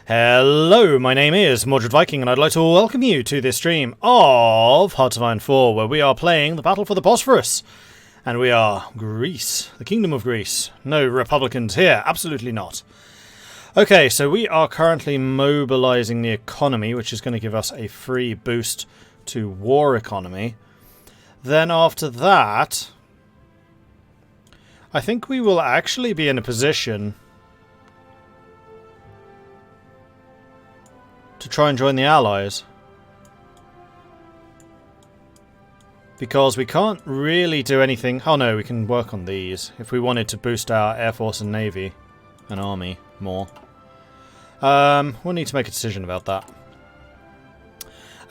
Hello, my name is Mordred Viking, and I'd like to welcome you to this stream of Hearts of Iron 4, where we are playing the battle for the Bosporus. And we are Greece, the Kingdom of Greece. No Republicans here, absolutely not. Okay, so we are currently mobilizing the economy, which is going to give us a free boost to war economy. Then after that, I think we will actually be in a position to try and join the Allies. Because we can't really do anything. Oh no, we can work on these if we wanted to boost our Air Force and Navy and Army more. We'll need to make a decision about that.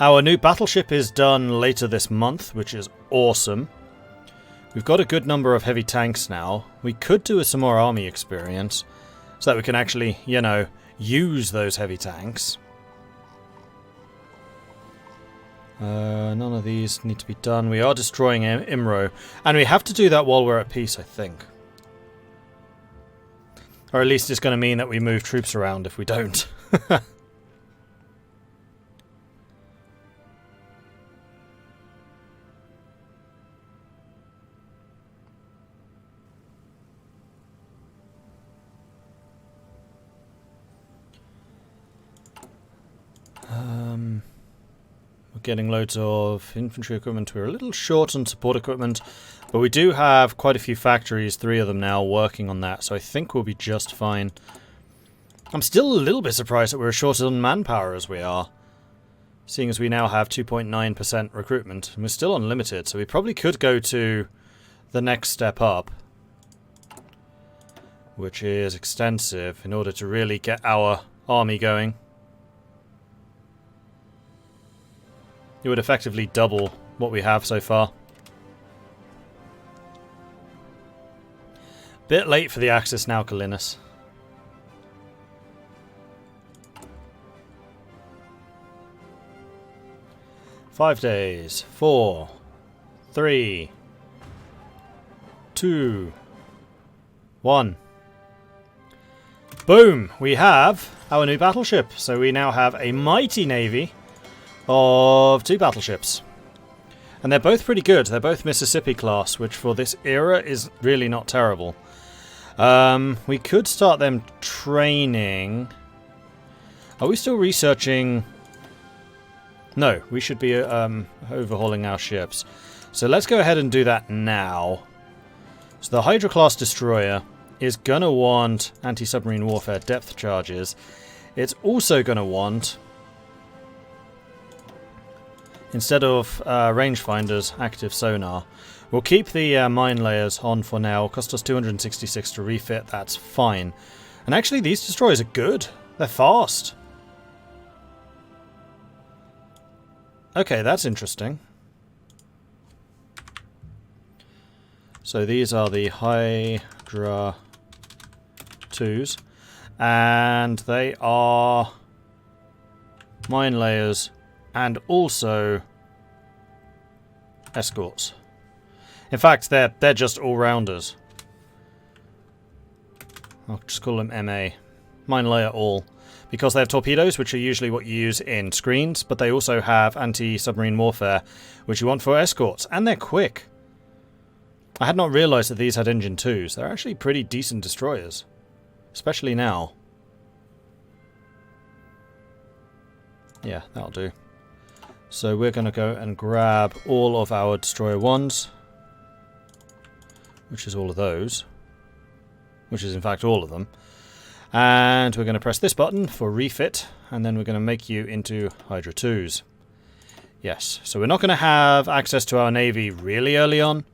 Our new battleship is done later this month, which is awesome. We've got a good number of heavy tanks now. We could do with some more army experience so that we can actually, you know, use those heavy tanks. None of these need to be done. We are destroying Imro, and we have to do that while we're at peace, I think. Or at least it's going to mean that we move troops around if we don't. We're getting loads of infantry equipment. We're a little short on support equipment, but we do have quite a few factories, 3 of them now, working on that, so I think we'll be just fine. I'm still a little bit surprised that we're as short on manpower as we are, seeing as we now have 2.9% recruitment, and we're still unlimited, so we probably could go to the next step up, which is extensive, in order to really get our army going. It would effectively double what we have so far. Bit late for the Axis now, Kalinis. Five days. 4, 3, 2, 1. Boom! We have our new battleship. So we now have a mighty navy of 2 battleships. And they're both pretty good. They're both Mississippi class, which for this era is really not terrible. We could start them training. Are we still researching? No, we should be overhauling our ships. So let's go ahead and do that now. So the Hydra class destroyer is going to want anti-submarine warfare depth charges. It's also going to want, instead of rangefinders, active sonar. We'll keep the mine layers on for now. It'll cost us 266 to refit. That's fine. And actually, these destroyers are good. They're fast. Okay, that's interesting. So these are the Hydra 2s. And they are mine layers and also escorts. In fact, they're just all-rounders. I'll just call them MA. Mine layer all. Because they have torpedoes, which are usually what you use in screens, but they also have anti-submarine warfare, which you want for escorts. And they're quick. I had not realised that these had engine 2s. They're actually pretty decent destroyers. Especially now. Yeah, that'll do. So we're going to go and grab all of our destroyer 1s, which is all of those, which is in fact all of them. And we're going to press this button for refit, and then we're going to make you into Hydra 2s. Yes, so we're not going to have access to our navy really early on,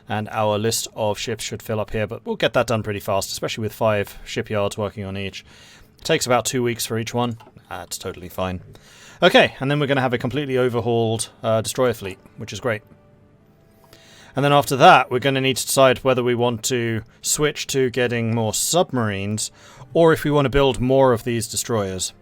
and our list of ships should fill up here, but we'll get that done pretty fast, especially with 5 shipyards working on each. It takes about 2 weeks for each one. That's totally fine. Okay, and then we're going to have a completely overhauled destroyer fleet, which is great. And then after that, we're going to need to decide whether we want to switch to getting more submarines, or if we want to build more of these destroyers.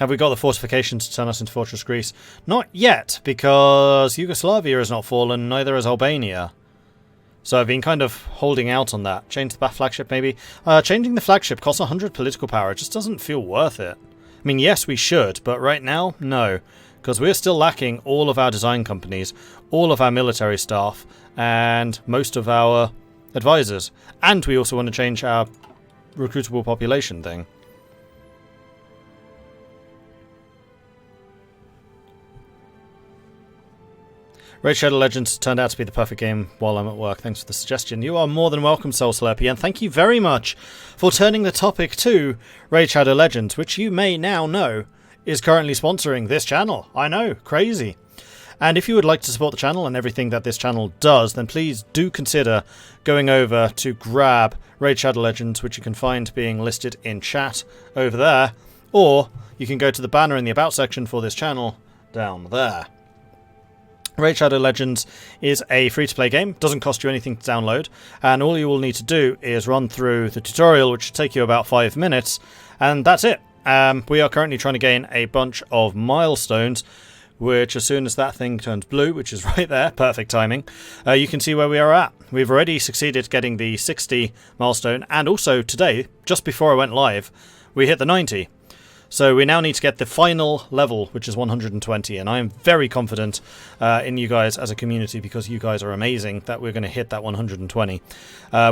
Have we got the fortifications to turn us into Fortress Greece? Not yet, because Yugoslavia has not fallen, neither has Albania. So I've been kind of holding out on that. Change the flagship, maybe? Changing the flagship costs 100 political power. It just doesn't feel worth it. I mean, yes, we should, but right now, no. Because we're still lacking all of our design companies, all of our military staff, and most of our advisors. And we also want to change our recruitable population thing. Raid Shadow Legends turned out to be the perfect game while I'm at work. Thanks for the suggestion. You are more than welcome, Soul Slurpee, and thank you very much for turning the topic to Raid Shadow Legends, which you may now know is currently sponsoring this channel. I know, crazy. And if you would like to support the channel and everything that this channel does, then please do consider going over to grab Raid Shadow Legends, which you can find being listed in chat over there, or you can go to the banner in the About section for this channel down there. Raid Shadow Legends is a free-to-play game, doesn't cost you anything to download, and all you will need to do is run through the tutorial, which will take you about 5 minutes, and that's it. We are currently trying to gain a bunch of milestones, which as soon as that thing turns blue, which is right there, perfect timing, you can see where we are at. We've already succeeded getting the 60 milestone, and also today, just before I went live, we hit the 90. So we now need to get the final level, which is 120, and I am very confident in you guys as a community, because you guys are amazing, that we're going to hit that 120,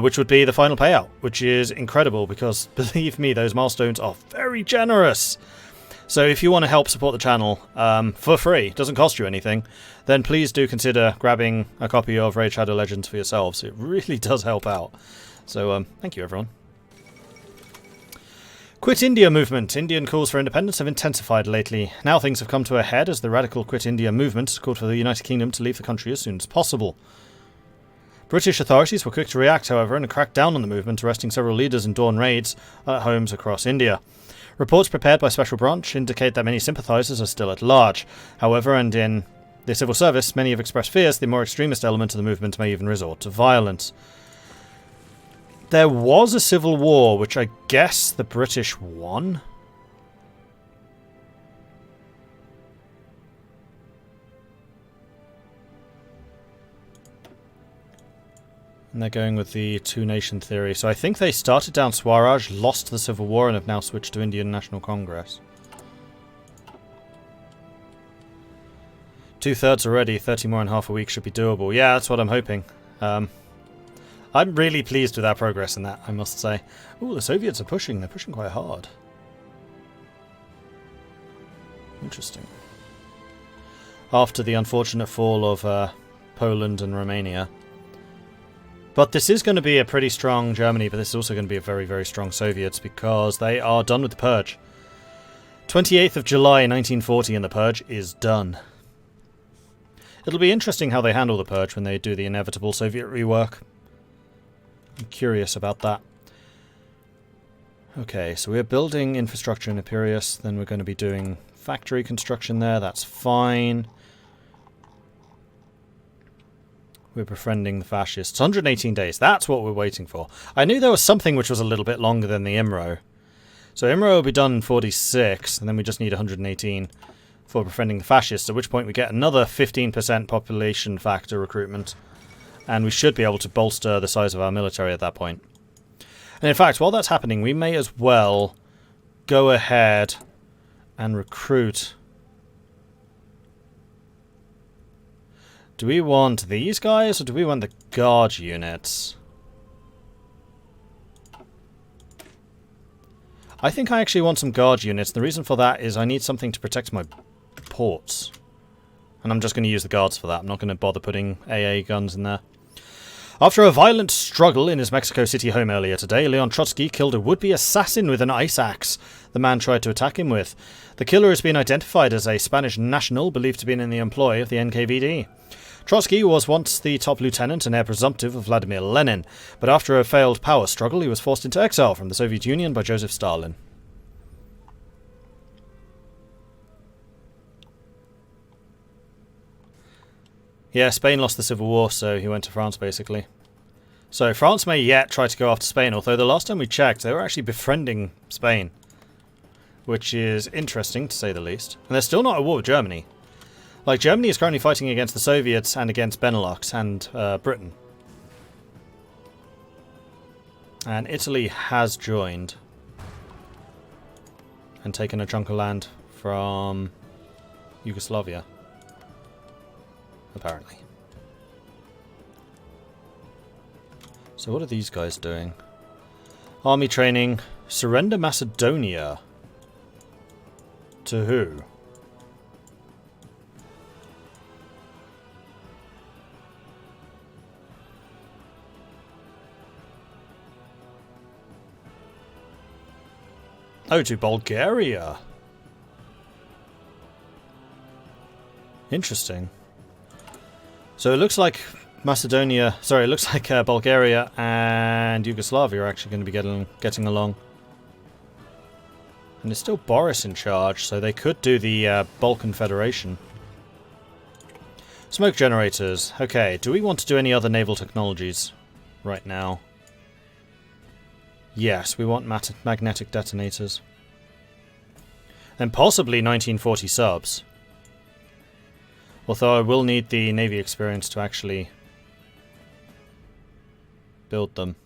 which would be the final payout, which is incredible, because believe me, those milestones are very generous. So if you want to help support the channel for free, doesn't cost you anything, then please do consider grabbing a copy of Raid Shadow Legends for yourselves. It really does help out. So thank you, everyone. Quit India movement. Indian calls for independence have intensified lately. Now things have come to a head as the radical Quit India movement has called for the United Kingdom to leave the country as soon as possible. British authorities were quick to react, however, and cracked down on the movement, arresting several leaders in dawn raids at homes across India. Reports prepared by Special Branch indicate that many sympathisers are still at large. However, and in the civil service, many have expressed fears the more extremist element of the movement may even resort to violence. There was a civil war, which I guess the British won. And they're going with the two-nation theory. So I think they started down Swaraj, lost the civil war, and have now switched to Indian National Congress. 2/3 already, 30 more in half a week should be doable. Yeah, that's what I'm hoping. I'm really pleased with our progress in that, I must say. Ooh, the Soviets are pushing. They're pushing quite hard. Interesting. After the unfortunate fall of Poland and Romania. But this is going to be a pretty strong Germany, but this is also going to be a very, very strong Soviets, because they are done with the purge. 28th of July 1940 and the purge is done. It'll be interesting how they handle the purge when they do the inevitable Soviet rework. I'm curious about that. Okay, so we're building infrastructure in Epirus, then we're going to be doing factory construction there, that's fine. We're befriending the fascists. 118 days, that's what we're waiting for. I knew there was something which was a little bit longer than the IMRO. So IMRO will be done in 46, and then we just need 118 for befriending the fascists, at which point we get another 15% population factor recruitment. And we should be able to bolster the size of our military at that point. And in fact, while that's happening, we may as well go ahead and recruit. Do we want these guys, or do we want the guard units? I think I actually want some guard units. The reason for that is I need something to protect my ports. And I'm just going to use the guards for that. I'm not going to bother putting AA guns in there. After a violent struggle in his Mexico City home earlier today, Leon Trotsky killed a would-be assassin with an ice axe the man tried to attack him with. The killer has been identified as a Spanish national believed to be in the employ of the NKVD. Trotsky was once the top lieutenant and heir presumptive of Vladimir Lenin, but after a failed power struggle he was forced into exile from the Soviet Union by Joseph Stalin. Yeah, Spain lost the Civil War, so he went to France, basically. So France may yet try to go after Spain, although the last time we checked, they were actually befriending Spain. which is interesting to say the least. And they're still not at war with Germany. Like, Germany is currently fighting against the Soviets and against Benelux and Britain. And Italy has joined and taken a chunk of land from Yugoslavia, apparently. So what are these guys doing? Army training. Surrender Macedonia. To who? Oh, to Bulgaria. Interesting. So it looks like Macedonia... Sorry, it looks like Bulgaria and Yugoslavia are actually going to be getting along. And it's still Boris in charge, so they could do the Balkan Federation. Smoke generators. Okay, do we want to do any other naval technologies right now? Yes, we want magnetic detonators. Then possibly 1940 subs. Although I will need the Navy experience to actually build them.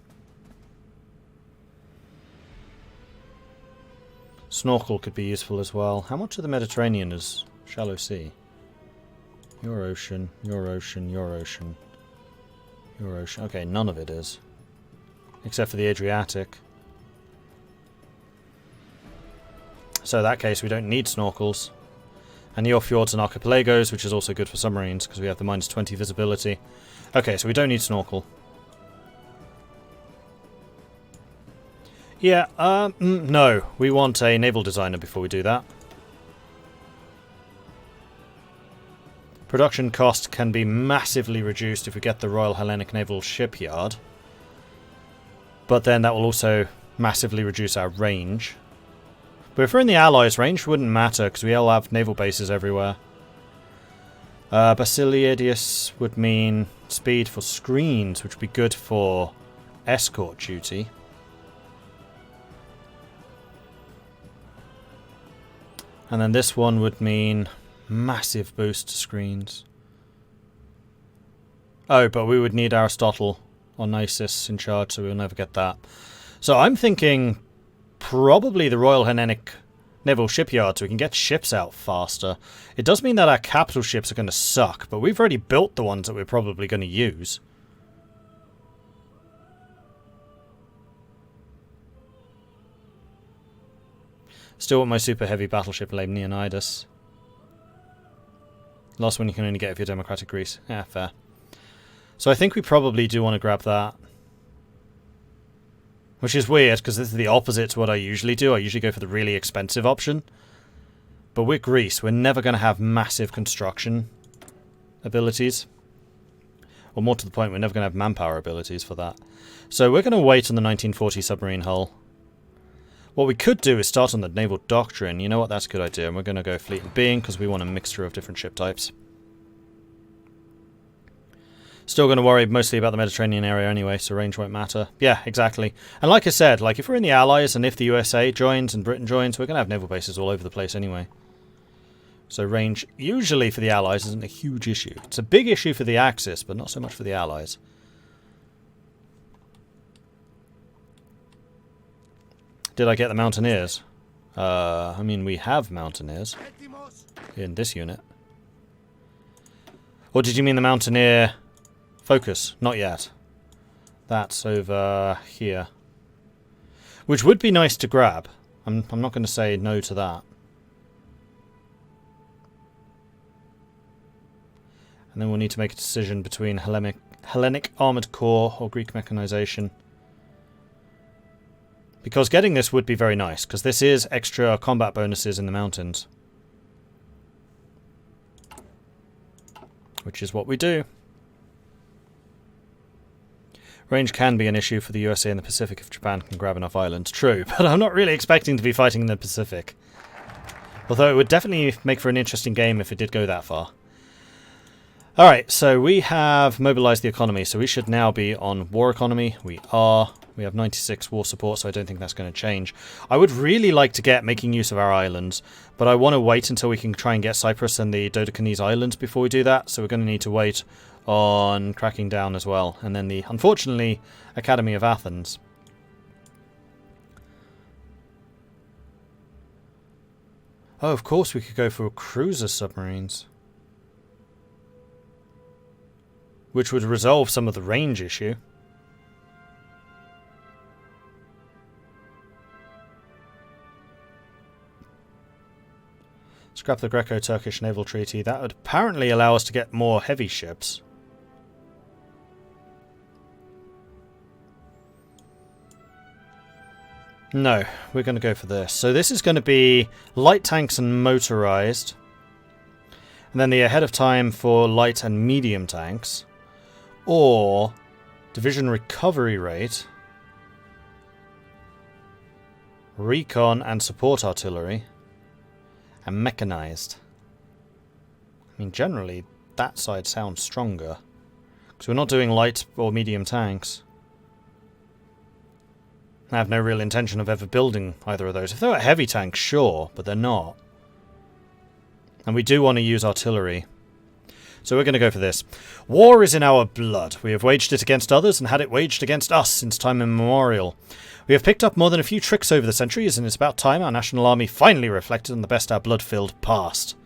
Snorkel could be useful as well. How much of the Mediterranean is shallow sea? Your ocean, your ocean, your ocean, your ocean. Okay, none of it is. Except for the Adriatic. So in that case, we don't need snorkels. And your fjords and archipelagos, which is also good for submarines, because we have the -20 visibility. Okay, so we don't need snorkel. Yeah, no. We want a naval designer before we do that. Production cost can be massively reduced if we get the Royal Hellenic Naval Shipyard. But then that will also massively reduce our range. But if we're in the Allies, range wouldn't matter, because we all have naval bases everywhere. Basiliadius would mean speed for screens, which would be good for escort duty. And then this one would mean massive boost to screens. Oh, but we would need Aristotle or Nisus in charge, so we'll never get that. So I'm thinking probably the Royal Hellenic Naval Shipyard, so we can get ships out faster. It does mean that our capital ships are going to suck, but we've already built the ones that we're probably going to use. Still want my super heavy battleship named Leonidas. Last one you can only get if you're Democratic Greece. Yeah, fair. So I think we probably do want to grab that. Which is weird, because this is the opposite to what I usually do. I usually go for the really expensive option. But with Greece, we're never going to have massive construction abilities. Or more to the point, we're never going to have manpower abilities for that. So we're going to wait on the 1940 submarine hull. What we could do is start on the naval doctrine. You know what, that's a good idea. And we're going to go fleet and being, because we want a mixture of different ship types. Still going to worry mostly about the Mediterranean area anyway, so range won't matter. Yeah, exactly. And like I said, like if we're in the Allies and if the USA joins and Britain joins, we're going to have naval bases all over the place anyway. So range, usually for the Allies, isn't a huge issue. It's a big issue for the Axis, but not so much for the Allies. Did I get the Mountaineers? I mean, we have Mountaineers in this unit. Or did you mean the Mountaineer focus? Not yet. That's over here. Which would be nice to grab. I'm not going to say no to that. And then we'll need to make a decision between Hellenic Armoured Corps or Greek Mechanization. Because getting this would be very nice, because this is extra combat bonuses in the mountains. Which is what we do. Range can be an issue for the USA in the Pacific if Japan can grab enough islands. True, but I'm not really expecting to be fighting in the Pacific. Although it would definitely make for an interesting game if it did go that far. Alright, so we have mobilized the economy, so we should now be on war economy. We are. We have 96 war support, so I don't think that's going to change. I would really like to get making use of our islands, but I want to wait until we can try and get Cyprus and the Dodecanese Islands before we do that, so we're going to need to wait on cracking down as well. And then the, unfortunately, Academy of Athens. Oh, of course we could go for cruiser submarines, which would resolve some of the range issue. Scrap the Greco-Turkish naval treaty. That would apparently allow us to get more heavy ships. No, we're going to go for this. So this is going to be light tanks and motorized. And then the ahead of time for light and medium tanks. Or division recovery rate, recon and support artillery, and mechanized. I mean, generally, that side sounds stronger. Because we're not doing light or medium tanks. I have no real intention of ever building either of those. If they were heavy tanks, sure, but they're not. And we do want to use artillery. So we're going to go for this. War is in our blood. We have waged it against others and had it waged against us since time immemorial. We have picked up more than a few tricks over the centuries, and it's about time our national army finally reflected on the best our blood-filled past.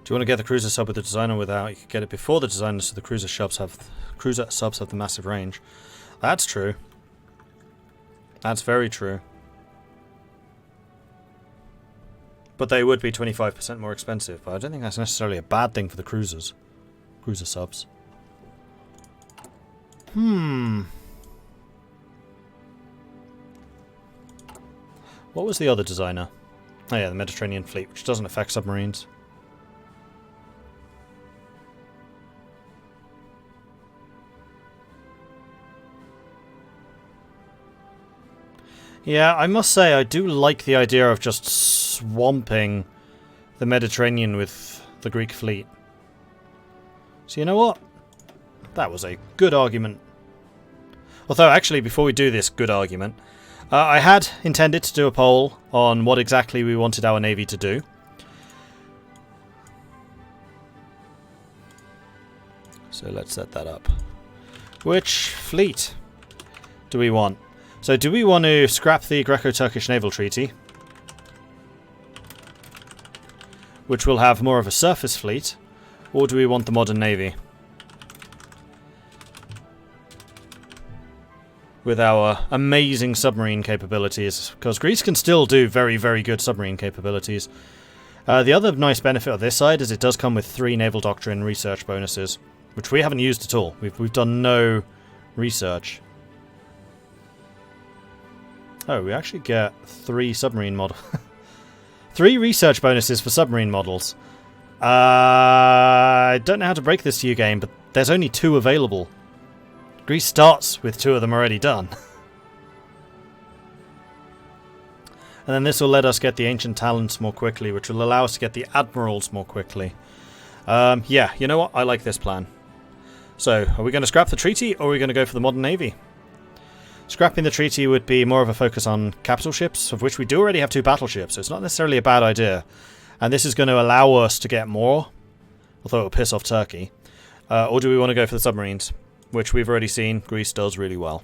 Do you want to get the cruiser sub with the designer without? You could get it before the designer, so the cruiser subs have the massive range. That's true. That's very true. But they would be 25% more expensive. But I don't think that's necessarily a bad thing for the cruisers. Cruiser subs. What was the other designer? Oh yeah, the Mediterranean Fleet, which doesn't affect submarines. Yeah, I must say I do like the idea of just swamping the Mediterranean with the Greek fleet. So you know what? That was a good argument. Although, actually, before we do this good argument, I had intended to do a poll on what exactly we wanted our navy to do. So let's set that up. Which fleet do we want? So do we want to scrap the Greco-Turkish naval treaty, which will have more of a surface fleet, or do we want the modern navy with our amazing submarine capabilities? Because Greece can still do very, very good submarine capabilities. The other nice benefit of this side is it does come with 3 naval doctrine research bonuses, which we haven't used at all. We've done no research. Oh, we actually get 3 submarine models. 3 research bonuses for submarine models. I don't know how to break this to you, game, but there's only 2 available. Greece starts with 2 of them already done. And then this will let us get the ancient talents more quickly, which will allow us to get the admirals more quickly. Yeah, you know what? I like this plan. So, are we going to scrap the treaty, or are we going to go for the modern navy? Scrapping the treaty would be more of a focus on capital ships, of which we do already have 2 battleships, so it's not necessarily a bad idea. And this is going to allow us to get more, although it will piss off Turkey. Or do we want to go for the submarines, which we've already seen Greece does really well.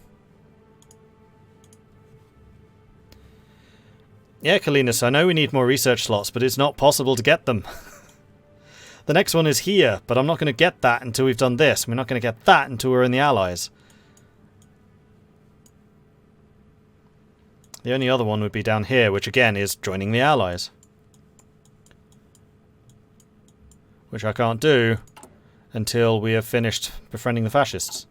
Yeah, Kalinus, I know we need more research slots, but it's not possible to get them. The next one is here, but I'm not going to get that until we've done this. We're not going to get that until we're in the Allies. The only other one would be down here, which again is joining the Allies. Which I can't do until we have finished befriending the fascists.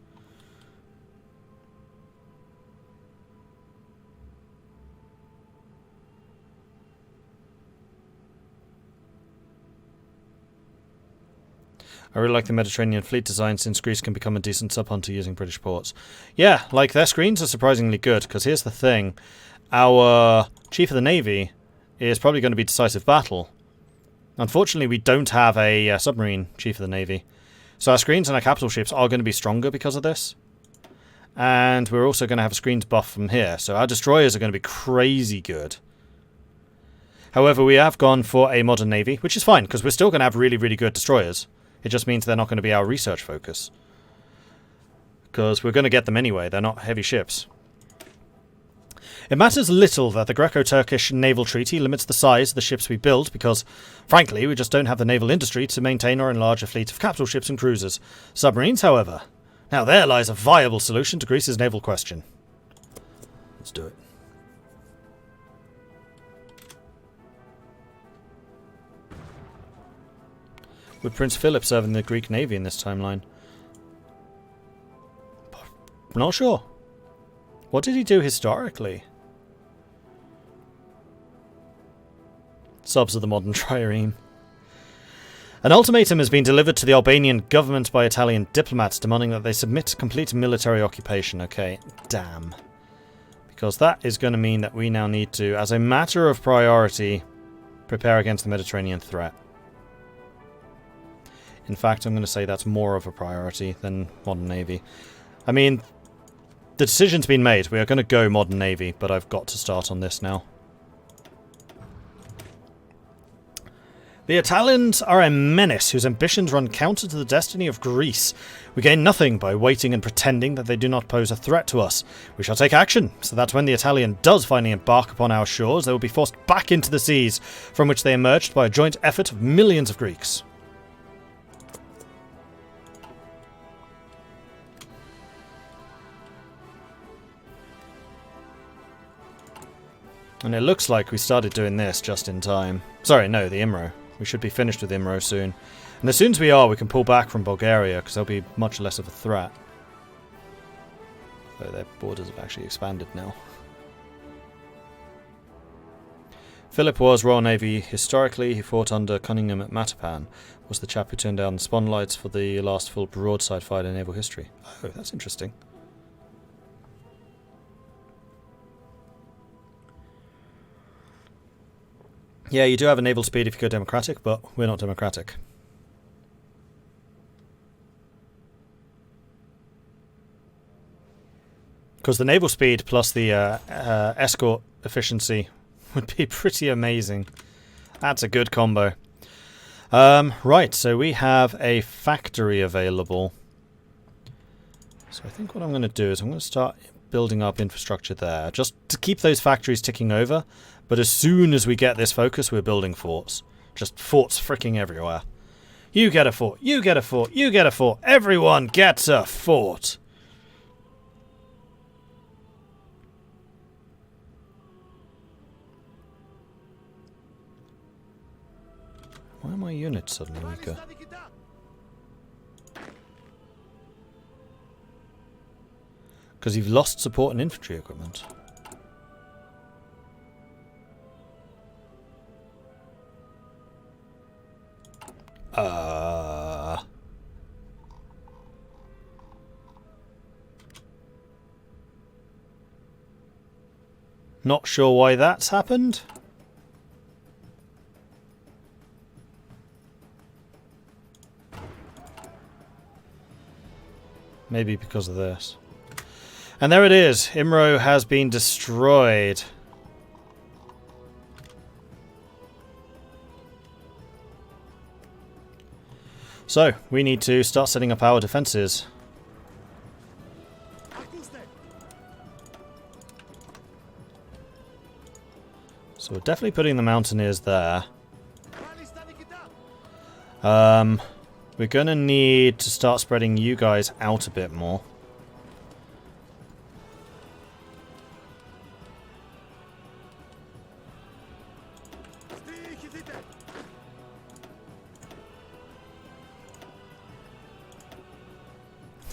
I really like the Mediterranean fleet design since Greece can become a decent sub-hunter using British ports. Yeah, like their screens are surprisingly good, because here's the thing. Our Chief of the Navy is probably going to be Decisive Battle. Unfortunately, we don't have a Submarine Chief of the Navy. So our screens and our capital ships are going to be stronger because of this. And we're also going to have a screens buff from here. So our destroyers are going to be crazy good. However, we have gone for a modern navy, which is fine, because we're still going to have really, really good destroyers. It just means they're not going to be our research focus. Because we're going to get them anyway. They're not heavy ships. It matters little that the Greco-Turkish naval treaty limits the size of the ships we build because, frankly, we just don't have the naval industry to maintain or enlarge a fleet of capital ships and cruisers. Submarines, however. Now there lies a viable solution to Greece's naval question. Let's do it. Would Prince Philip serve in the Greek Navy in this timeline? Not sure. What did he do historically? Subs of the modern trireme. An ultimatum has been delivered to the Albanian government by Italian diplomats demanding that they submit to complete military occupation. Okay, damn. Because that is going to mean that we now need to, as a matter of priority, prepare against the Mediterranean threat. In fact, I'm going to say that's more of a priority than modern navy. I mean, the decision's been made. We are going to go modern navy, but I've got to start on this now. The Italians are a menace whose ambitions run counter to the destiny of Greece. We gain nothing by waiting and pretending that they do not pose a threat to us. We shall take action, so that when the Italian does finally embark upon our shores, they will be forced back into the seas, from which they emerged by a joint effort of millions of Greeks. And it looks like we started doing this just in time. Sorry, no, the IMRO. We should be finished with IMRO soon. And as soon as we are, we can pull back from Bulgaria, because they'll be much less of a threat. Though their borders have actually expanded now. Philip was Royal Navy. Historically, he fought under Cunningham at Matapan. Was the chap who turned down the spotlights for the last full broadside fight in naval history. Oh, that's interesting. Yeah, you do have a naval speed if you go democratic, but we're not democratic. Because the naval speed plus the escort efficiency would be pretty amazing. That's a good combo. Right, so we have a factory available. So I think what I'm going to do is I'm going to start building up infrastructure there, just to keep those factories ticking over. But as soon as we get this focus, we're building forts. Just forts freaking everywhere. You get a fort, you get a fort, you get a fort. Everyone gets a fort. Why are my units suddenly weaker? Because you've lost support and infantry equipment. Not sure why that's happened. Maybe because of this. And there it is. IMRO has been destroyed. So, we need to start setting up our defences. So we're definitely putting the mountaineers there. We're going to need to start spreading you guys out a bit more.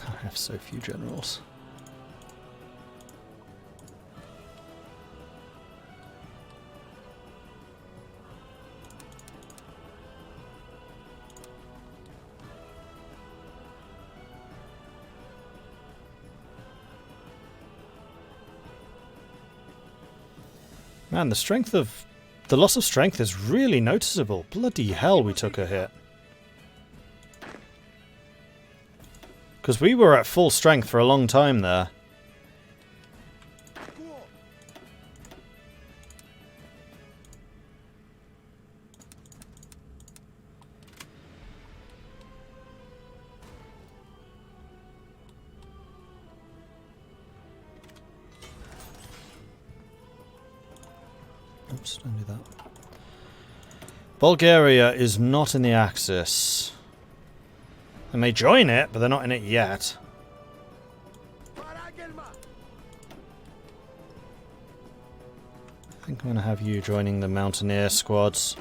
I have so few generals. Man, the loss of strength is really noticeable. Bloody hell, we took a hit. Because we were at full strength for a long time there. Oops, don't do that. Bulgaria is not in the Axis. They may join it, but they're not in it yet. I think I'm going to have you joining the Mountaineer squads.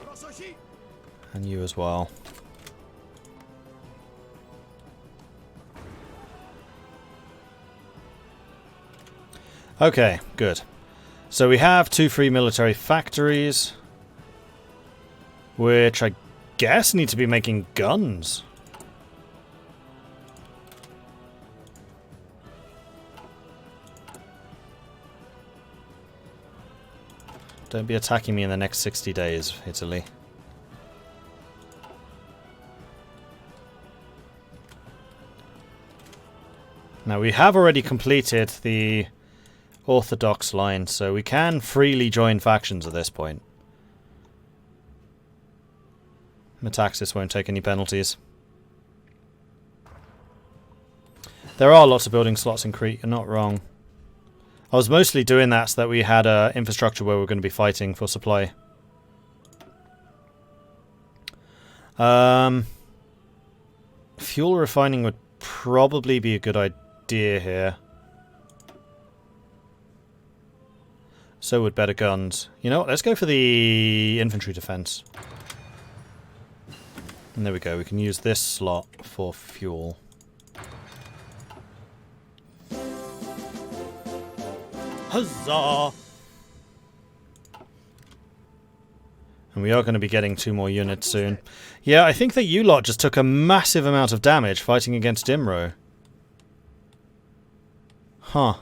And you as well. Okay, good. So we have 2 free military factories, which I guess need to be making guns. Don't be attacking me in the next 60 days, Italy. Now we have already completed the Orthodox line, so we can freely join factions at this point. Metaxas won't take any penalties. There are lots of building slots in Crete, you're not wrong. I was mostly doing that so that we had infrastructure where we're going to be fighting for supply. Fuel refining would probably be a good idea here. So would better guns. You know what, let's go for the infantry defense. And there we go, we can use this slot for fuel. Huzzah! And we are going to be getting 2 more units soon. Yeah, I think that you lot just took a massive amount of damage fighting against Imro. Huh.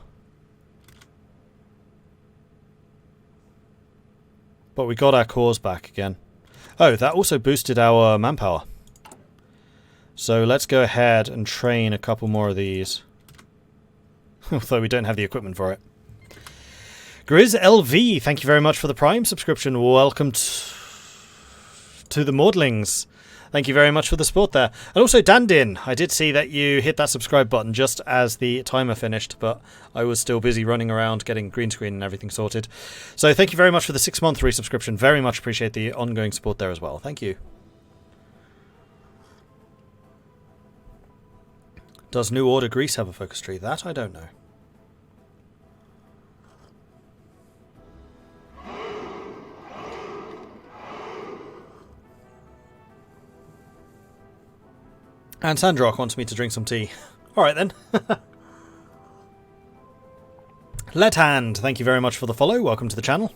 But we got our cores back again. Oh, that also boosted our manpower. So let's go ahead and train a couple more of these. Although we don't have the equipment for it. Grizz LV, thank you very much for the Prime subscription. Welcome to the Maudlings. Thank you very much for the support there. And also Dandin, I did see that you hit that subscribe button just as the timer finished, but I was still busy running around getting green screen and everything sorted. So thank you very much for the 6-month resubscription. Very much appreciate the ongoing support there as well. Thank you. Does New Order Greece have a focus tree? That I don't know. And Sandrock wants me to drink some tea. Alright then. Let Hand, thank you very much for the follow. Welcome to the channel.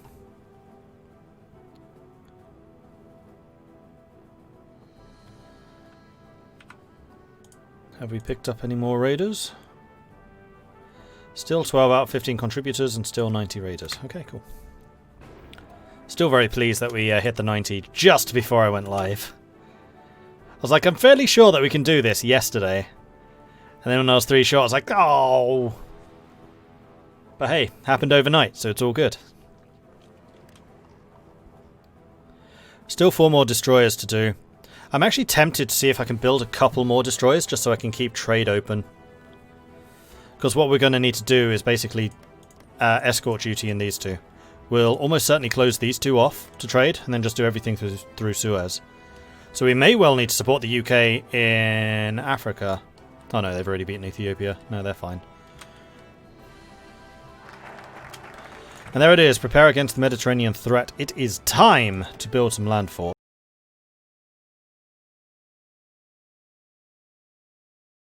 Have we picked up any more raiders? Still 12 out of 15 contributors and still 90 raiders. Okay, cool. Still very pleased that we hit the 90 just before I went live. I was like, I'm fairly sure that we can do this yesterday. And then when I was 3 short, I was like, oh. But hey, happened overnight, so it's all good. Still 4 more destroyers to do. I'm actually tempted to see if I can build a couple more destroyers just so I can keep trade open. Because what we're going to need to do is basically escort duty in these 2. We'll almost certainly close these 2 off to trade and then just do everything through Suez. So we may well need to support the UK in Africa. Oh no, they've already beaten Ethiopia. No, they're fine. And there it is. Prepare against the Mediterranean threat. It is time to build some land forts.